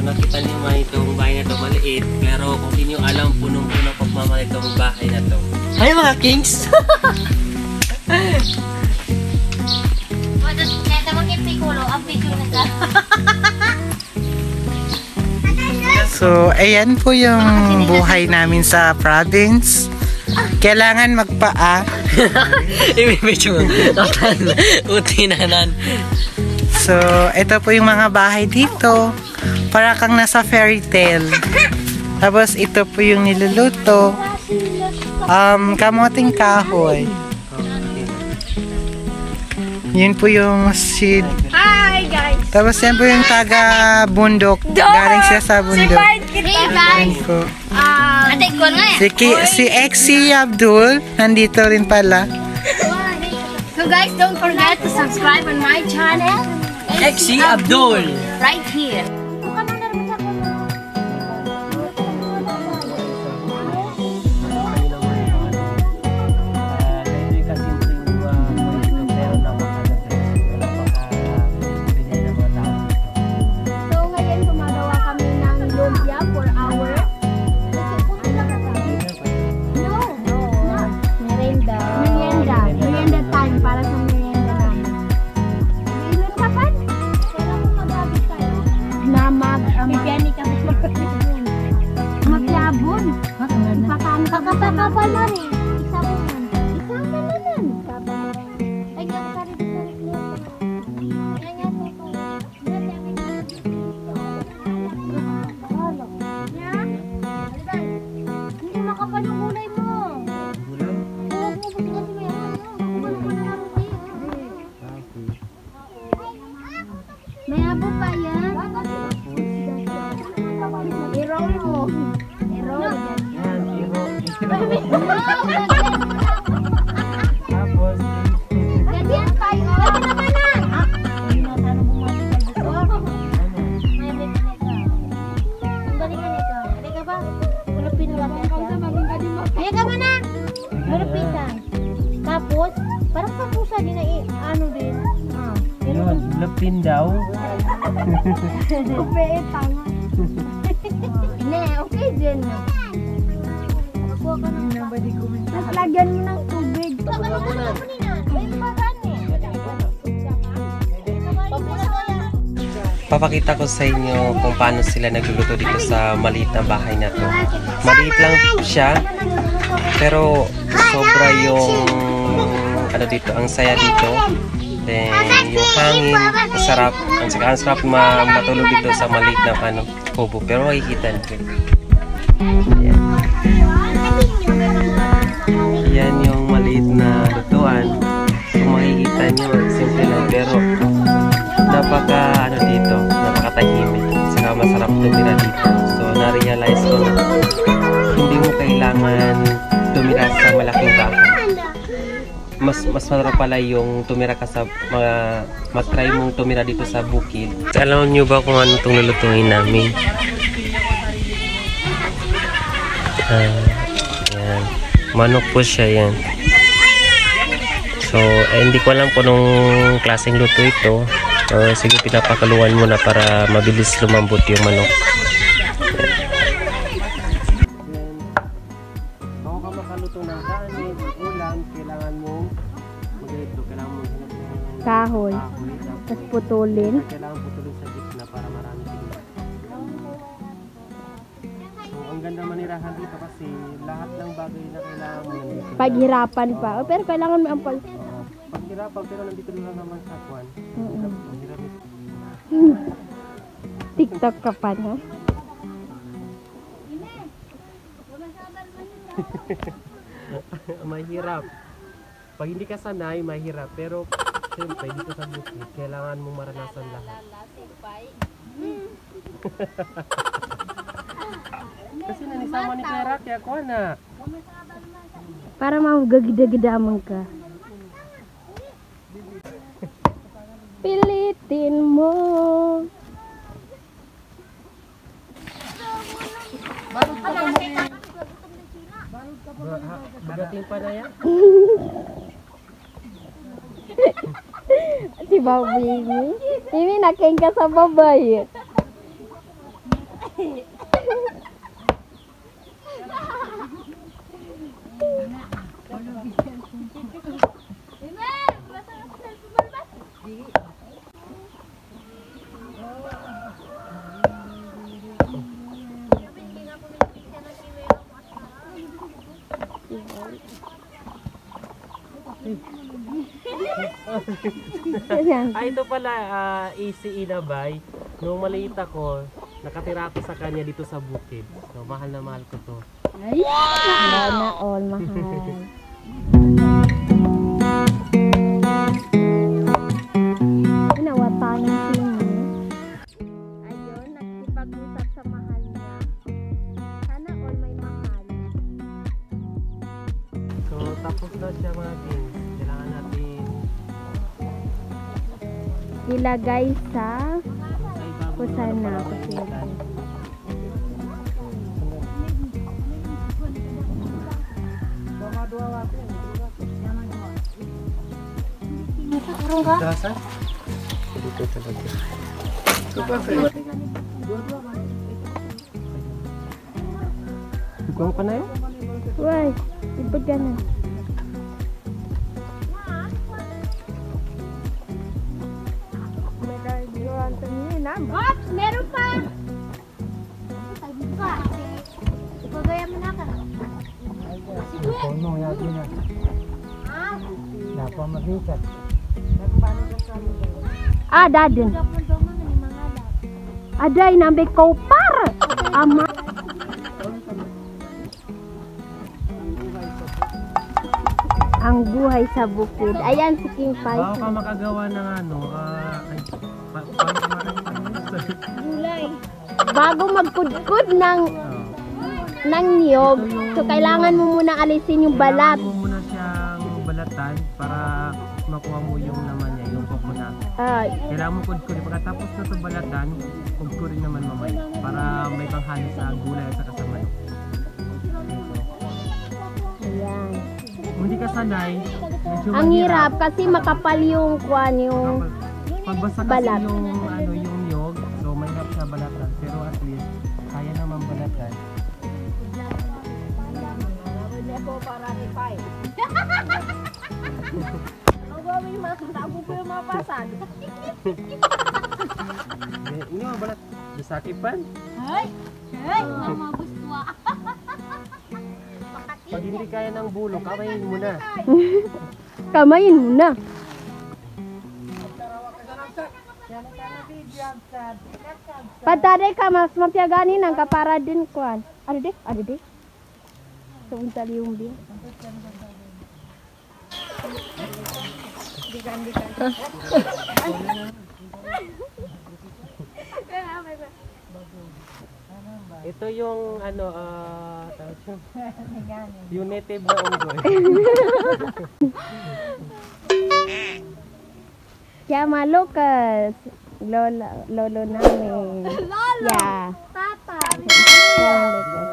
nakita niyo man itong bahay na to maliit, pero kung hindi niyo alam, punong-puno pagmamahal itong bahay na to. Ay mga kings! So, ayan po yung buhay namin sa province. Kailangan magpaa. Ibibidyo mo. Utinanan. So, ito po yung mga bahay dito. Para kang nasa fairy tale. Tapos, ito po yung niluluto. Kamoting kahoy. Yun po yung seed. Hi guys! Tapos, yan po yung taga-bundok. Galing siya sa bundok. Hey guys! Ate ko nga Si Exy Abdul, nandito rin pala. So guys, don't forget to subscribe on my channel. Exy Abdul! Right here. May abo pa yan. I-roll mo. I-roll. Tapos, Ganyan tayo. Ano naman na? Balikan ito. Halika ba? Malupin lang yan. Halika ba na? Malupitan. Tapos, parang sa pusa din na ano din. yun, lapin daw. Okay, tama. Ne, okay din. Kuha ka ng tapos lagyan mo ng tubig. Papakita ko sa inyo kung paano sila nagluluto dito sa maliit na bahay na to. Maliit lang siya, pero sobra yung ano dito, ang saya dito. Then yung hangin, masarap. Ang sarap matulog dito sa maliit na kubo. Pero makikita nyo. Ayan. Yan yung maliit na lutuan. Kung makikita nyo, simple lang. Pero napakatahimik. Saka masarap tumira dito. So na-realize ko na hindi mo kailangan tumira sa malaking bahay. Mas masarap pala yung tumira ka sa mag-try mong tumira dito sa bukid. Alam nyo ba kung ano itong lulutuin namin? Yan. Manok po siya yan. So, hindi ko alam kung anong klaseng luto ito. Sige, pinapakaluan muna para mabilis lumambot yung manok. Bago ka makaluto ng kanin, ulam, kailangan mo maglito. Kailangan mo Kahoy. Tapos putulin. Kailangan putulin sa gitna para marami tingnan. So, ang ganda manirahan dito kasi lahat ng bagay na kailangan mo nandito. Paghirapan pa. Pero kailangan mo ang Paghirapan, pero nandito lang naman sa kwan. TikTok ka pa, no? Mahirap. Pag hindi ka sanay, mahirap. Pero, siyempre, dito sa bukid, kailangan mong maranasan lahat. Kasi nanisama ni Clara, kaya ko na. Para magagida-gidaman ka. Pilitin mo. Bagating pa na yan? Si Bobby. Mimi naking ka sa babay. Ito pala, easy inabay. Nung maliit ako, nakatira ako sa kanya dito sa bukid. So, mahal na mahal ko to. Ay, sana all mahal. Nawata ng sino. Ayun, nagsipag-usap sa mahal niya. Sana all may mahal. So, tapos na siya mga things. Kailangan natin Ilagay sa ay bago kusana. Dasa? Dito talaga. Ikaw ka na yun? Uy, ipag ka na. Ops, meron pa! Ipagaya mo na ka. Kono yagi na. Dapat magikat. Ah, dadin. Aday, nambay ko para. Ama. Ang buhay sa bukid. Ayan si King Bago Pai. ka makagawa ng ano, Gulay. Bago magkudkod ng niyog, so kailangan mo muna alisin yung balat. Kailangan mo muna siyang balatan para makuha mo yung naman niya, yung coconut. Kailangan mo kudkurin. Pagkatapos na ito balatan, kudkurin naman mamaya para may panghalo sa gulay at saka sa manok. Ayan. Kung hindi ka sanay, medyo Ang mahirap. hirap kasi makapal yung kwan, yung Pagbasa kasi balat. yung ano yung niyog, so mahirap siya balatan. Pero at least kaya naman balatan. Ini mah balat disakipan. Pag hindi kaya ng bulo, kamayin mo na. kamayin mo na. Pataday ka mas mapiaganin ang kapara din kwan. Ada deh. Sebentar yung dia. Ito yung ano, tawag siya, yung native na unggoy. Ya malukas. Lolo namin. Ya. Papa. Ya malukas.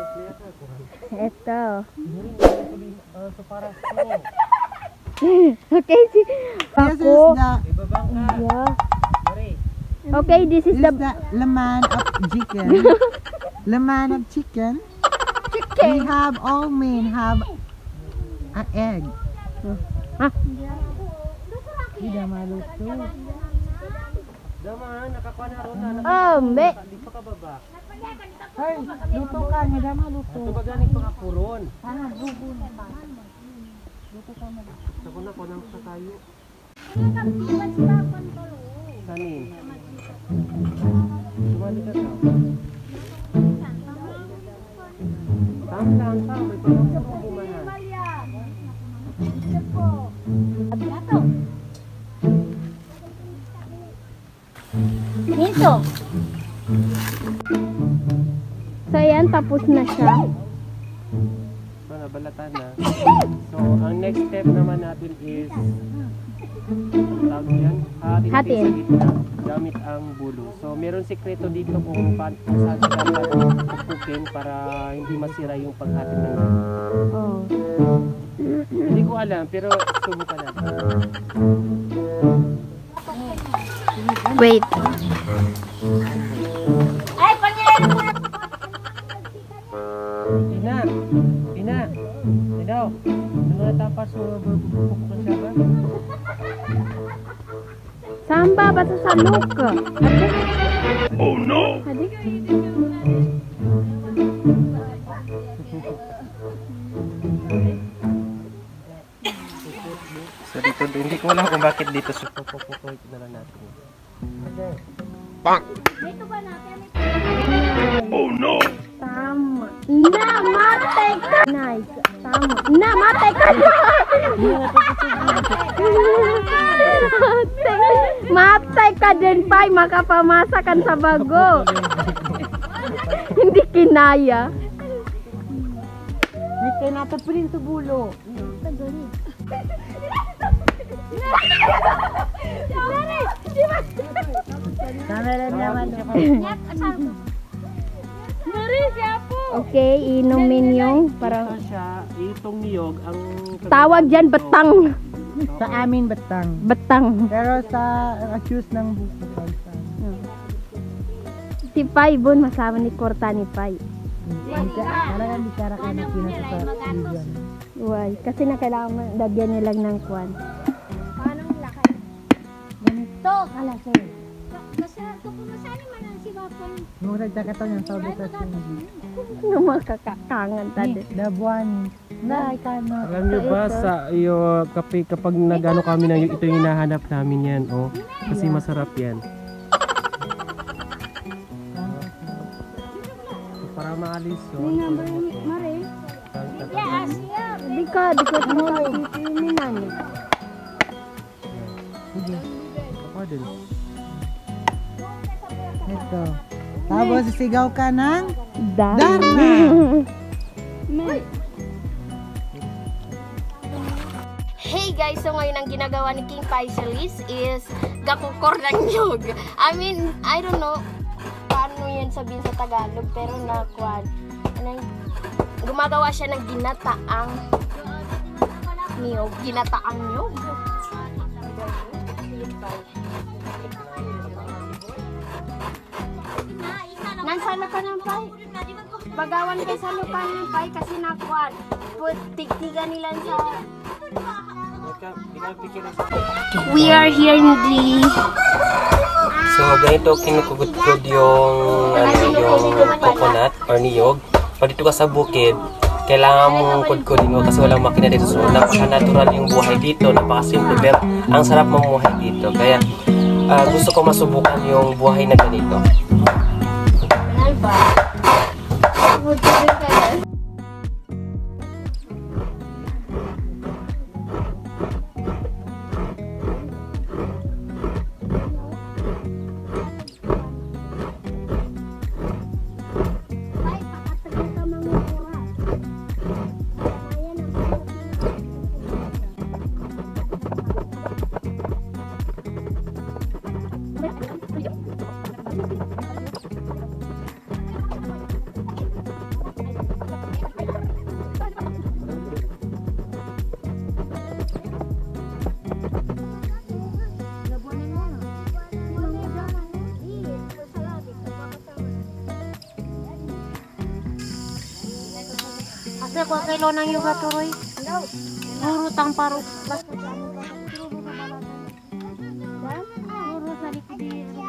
Ito. So para so, Okay, si This is Paco. the ibabang ka. Yeah. Pare, Okay, this is the laman of chicken. Laman of chicken. We have all men have an egg. Ah. Hindi maluto. daman, nakakuha na ron na. Be. Di pa kababa. Hey, luto ka, hindi maluto. Ito ba galing pangapuron? Ah, bubo na ba? Ako na ko nang sa tayo. Sanin. Sumali ka ka. Tang, may pangapurong bumahan. Nito. So, ayan, tapos na siya. So, nabalatan na. So, ang next step naman natin is tawag yan, hatin Hatin. sa gitna gamit ang bulo. So, meron sikreto dito kung saan ka dapat pupukin para hindi masira yung paghatin ng bulo. Oh. Hindi ko alam, pero subukan natin. Wait. salok. So dito, hindi ko alam kung bakit dito. So pupukulit na lang natin. Dito ba natin? Oh no! Tama. Namatay ka! Nice. Tama. Namatay ka! Matay ka din, Pai. Makapamasakan sa bago. Hindi kinaya. Dito natapulin sa bulo. Okay, inumin yung parang Siya, itong niyog, ang tawag dyan batang. Sa amin batang. Batang. Pero sa accused ng buko. Si Pai, Bon, masama ni Korta ni Pai. Talagang bicara ka na pinasa. Uy, kasi na kailangan lagyan niya lang ng kwan. Paano ang lakay? Ganito, kalase. Kasi kupumasali man ang si Bakon. Nung nagtakato niyang sabi ka siya. Ano makakakangan tadi? Dabuan. Na, ikano. Alam nyo ba sa iyo kapag nagano kami na ito yung hinahanap namin yan, oh. Kasi masarap yan. So, para maalis yun. Mare. Yes, di ka tininan. Ako din. Ito. Tapos sisigaw ka ng Dharma. Hey guys, so ngayon ang ginagawa ni King Paisalis is gakukor ng nyog. I mean, I don't know paano yan sabihin sa Tagalog, pero nakuan. Gumagawa siya ng ginataang niyog. Ginataang niyog. Nansana ka ng Pai? Bagawan kayo sa lupan ng Pai kasi nakuan. Tigtigan nila sa... We are here in the... So ganito kinukugod-kugod yung coconut or niyog. Pag dito ka sa bukid, kailangan mong kudkudin mo kasi walang makina dito. So napaka-natural yung buhay dito, napaka-simple, pero ang sarap mamuhay dito. Kaya gusto ko masubukan yung buhay na ganito. Asa ko kilo ng yoga turoy? Puro tang paro. Puro sa likod dito.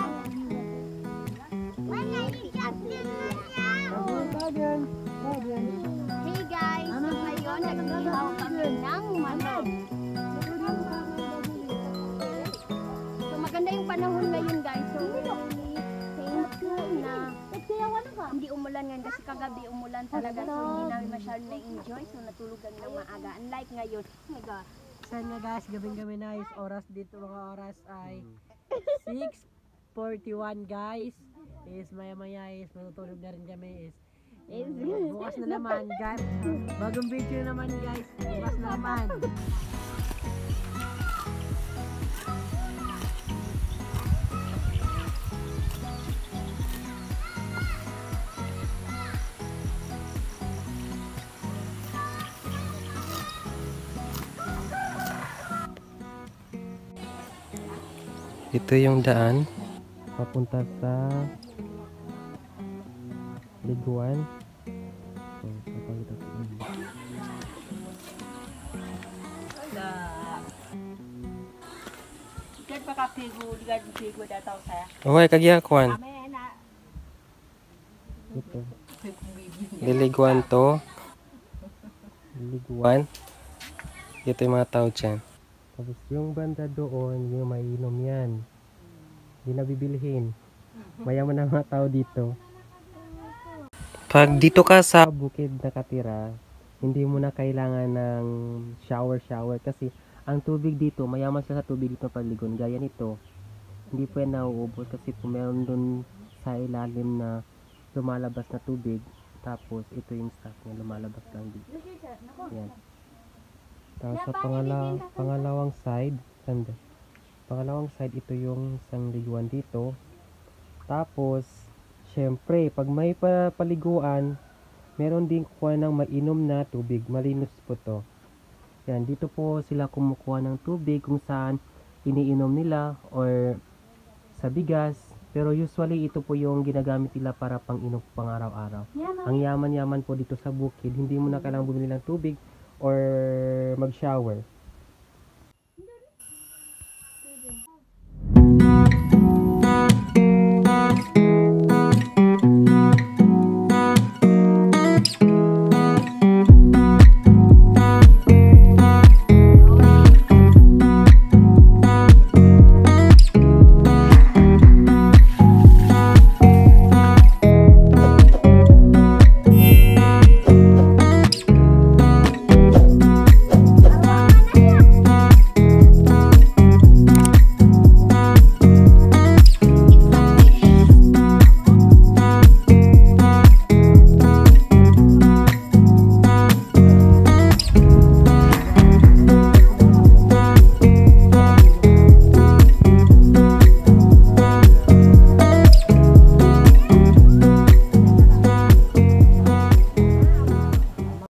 Hey guys, ngayon nag-ihaw kami ng manok. So maganda yung panahon ngayon guys. So thank you na hindi umulan ngayon kasi kagabi umulan talaga. So hindi namin masyadong na-enjoy. So natulog kami ng maaga. Unlike ngayon. Oh my God. Saan nga guys, gabing-gabi na is oras dito, mga oras ay 6:41 guys. Is maya-maya is matutulog na rin kami is bukas na naman guys. Bagong video naman guys. Bukas na naman. Ito yung daan papunta sa Liguan. So, papakita ko yun. Uy, kagyakuan. Ito. Liliguan to. Liliguan. Ito yung mga tao dyan. Tapos yung banda doon, yung mainom yan. Hindi na bibilhin. Mayaman ang mga tao dito. Pag dito ka sa bukid nakatira, hindi mo na kailangan ng shower kasi ang tubig dito, mayaman siya sa tubig dito pagligon. Gaya nito, hindi po yan nauubos kasi po meron dun sa ilalim na lumalabas na tubig. Tapos ito yung stock na lumalabas lang dito. Yan. Tapos sa pangalawang side, pangalawang side, ito yung isang liguan dito. Tapos, syempre, pag may paliguan, meron din kukuha ng mainom na tubig. Malinis po to. Yan, dito po sila kumukuha ng tubig kung saan iniinom nila or sa bigas. Pero usually, ito po yung ginagamit nila para pang-inom pang araw-araw. Ang yaman-yaman po dito sa bukid, hindi mo na kailangang bumili ng tubig or mag-shower.